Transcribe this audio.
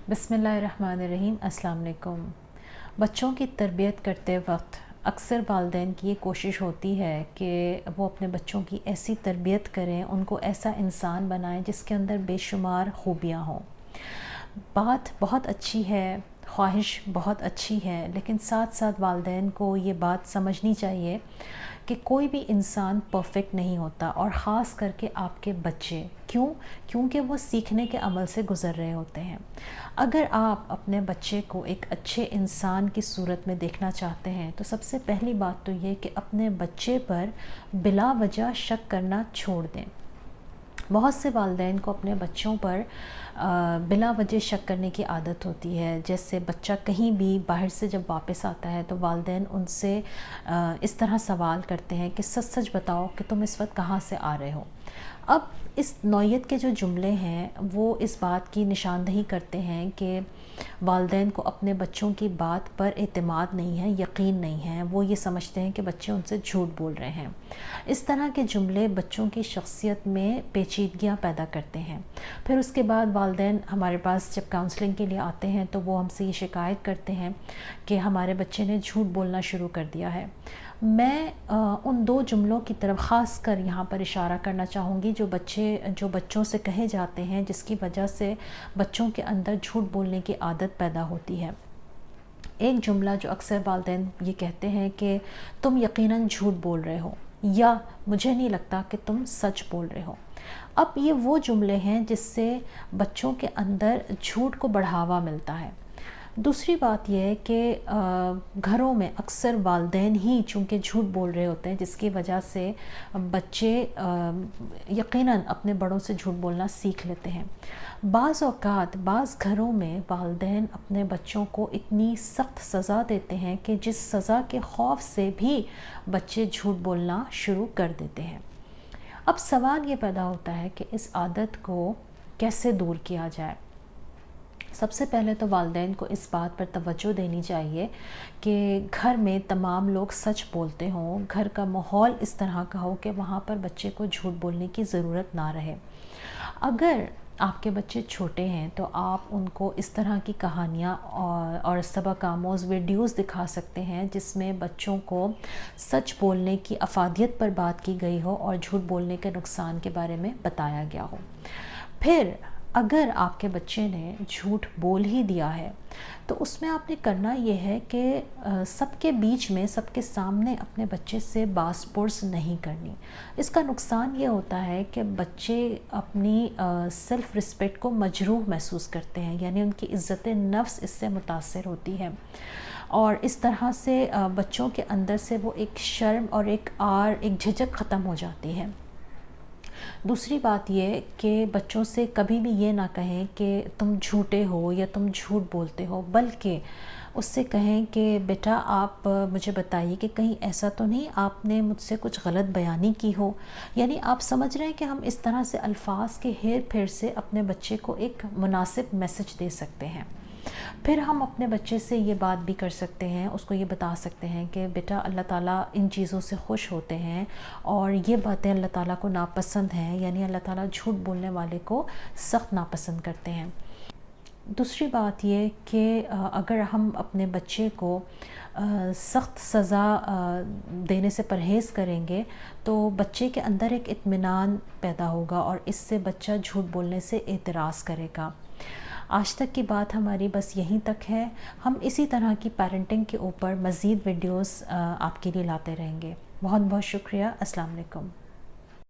बिस्मिल्लाहिर्रहमानिर्रहीम। अस्सलाम वालेकुम। बच्चों की तरबियत करते वक्त अक्सर वालिदैन की ये कोशिश होती है कि वो अपने बच्चों की ऐसी तरबियत करें, उनको ऐसा इंसान बनाएं जिसके अंदर बेशुमार खूबियाँ हों। बात बहुत अच्छी है, ख्वाहिश बहुत अच्छी है, लेकिन साथ साथ वालिदैन को ये बात समझनी चाहिए कि कोई भी इंसान परफेक्ट नहीं होता, और ख़ास करके आपके बच्चे। क्योंकि वो सीखने के अमल से गुज़र रहे होते हैं। अगर आप अपने बच्चे को एक अच्छे इंसान की सूरत में देखना चाहते हैं तो सबसे पहली बात तो ये कि अपने बच्चे पर बिला वजह शक करना छोड़ दें। बहुत से वालिदैन को अपने बच्चों पर बिला वजह शक करने की आदत होती है। जैसे बच्चा कहीं भी बाहर से जब वापस आता है तो वालिदैन उनसे इस तरह सवाल करते हैं कि सच सच बताओ कि तुम इस वक्त कहाँ से आ रहे हो। अब इस नौइयत के जो जुमले हैं वो इस बात की निशानदही करते हैं कि वालिदैन को अपने बच्चों की बात पर एतमाद नहीं है, यकीन नहीं है। वो ये समझते हैं कि बच्चे उनसे झूठ बोल रहे हैं। इस तरह के जुमले बच्चों की शख्सियत में पेचीदगियाँ पैदा करते हैं। फिर उसके बाद वालिदैन हमारे पास जब काउंसलिंग के लिए आते हैं तो वो हमसे ये शिकायत करते हैं कि हमारे बच्चे ने झूठ बोलना शुरू कर दिया है। मैं उन दो जुमलों की तरफ ख़ास कर यहाँ पर इशारा करना चाहूँगी जो बच्चों से कहे जाते हैं, जिसकी वजह से बच्चों के अंदर झूठ बोलने की आदत पैदा होती है। एक जुमला जो अक्सर वालिदैन ये कहते हैं कि तुम यकीनन झूठ बोल रहे हो, या मुझे नहीं लगता कि तुम सच बोल रहे हो। अब ये वो जुमले हैं जिससे बच्चों के अंदर झूठ को बढ़ावा मिलता है। दूसरी बात यह है कि घरों में अक्सर वालिदैन ही चूँकि झूठ बोल रहे होते हैं, जिसकी वजह से बच्चे यकीनन अपने बड़ों से झूठ बोलना सीख लेते हैं। बाज़ औक़ात बाज़ घरों में वालिदैन अपने बच्चों को इतनी सख्त सज़ा देते हैं कि जिस सज़ा के खौफ से भी बच्चे झूठ बोलना शुरू कर देते हैं। अब सवाल ये पैदा होता है कि इस आदत को कैसे दूर किया जाए। सबसे पहले तो वालिदैन को इस बात पर तवज्जो देनी चाहिए कि घर में तमाम लोग सच बोलते हों, घर का माहौल इस तरह का हो कि वहाँ पर बच्चे को झूठ बोलने की ज़रूरत ना रहे। अगर आपके बच्चे छोटे हैं तो आप उनको इस तरह की कहानियाँ और सबक आमोज़ वीडियोज़ दिखा सकते हैं जिसमें बच्चों को सच बोलने की अफादियत पर बात की गई हो और झूठ बोलने के नुकसान के बारे में बताया गया हो। फिर अगर आपके बच्चे ने झूठ बोल ही दिया है तो उसमें आपने करना ये है कि सबके बीच में, सबके सामने अपने बच्चे से बास-पुर्स नहीं करनी। इसका नुकसान ये होता है कि बच्चे अपनी सेल्फ़ रिस्पेक्ट को मजरूह महसूस करते हैं, यानी उनकी इज़्ज़त नफ्स इससे मुतासिर होती है, और इस तरह से बच्चों के अंदर से वो एक शर्म और एक आर, एक झिझक ख़त्म हो जाती है। दूसरी बात ये कि बच्चों से कभी भी ये ना कहें कि तुम झूठे हो या तुम झूठ बोलते हो, बल्कि उससे कहें कि बेटा आप मुझे बताइए कि कहीं ऐसा तो नहीं आपने मुझसे कुछ गलत बयानी की हो। यानी आप समझ रहे हैं कि हम इस तरह से अल्फाज के हेर फेर से अपने बच्चे को एक मुनासिब मैसेज दे सकते हैं। फिर हम अपने बच्चे से ये बात भी कर सकते हैं, उसको ये बता सकते हैं कि बेटा अल्लाह ताला इन चीज़ों से खुश होते हैं और ये बातें अल्लाह ताला को नापसंद हैं, यानी अल्लाह ताला झूठ बोलने वाले को सख्त नापसंद करते हैं। दूसरी बात ये कि अगर हम अपने बच्चे को सख्त सज़ा देने से परहेज़ करेंगे तो बच्चे के अंदर एक इत्मीनान पैदा होगा और इससे बच्चा झूठ बोलने से एतराज़ करेगा। आज तक की बात हमारी बस यहीं तक है। हम इसी तरह की पेरेंटिंग के ऊपर मज़ीद वीडियोस आपके लिए लाते रहेंगे। बहुत बहुत शुक्रिया। अस्सलाम वालेकुम।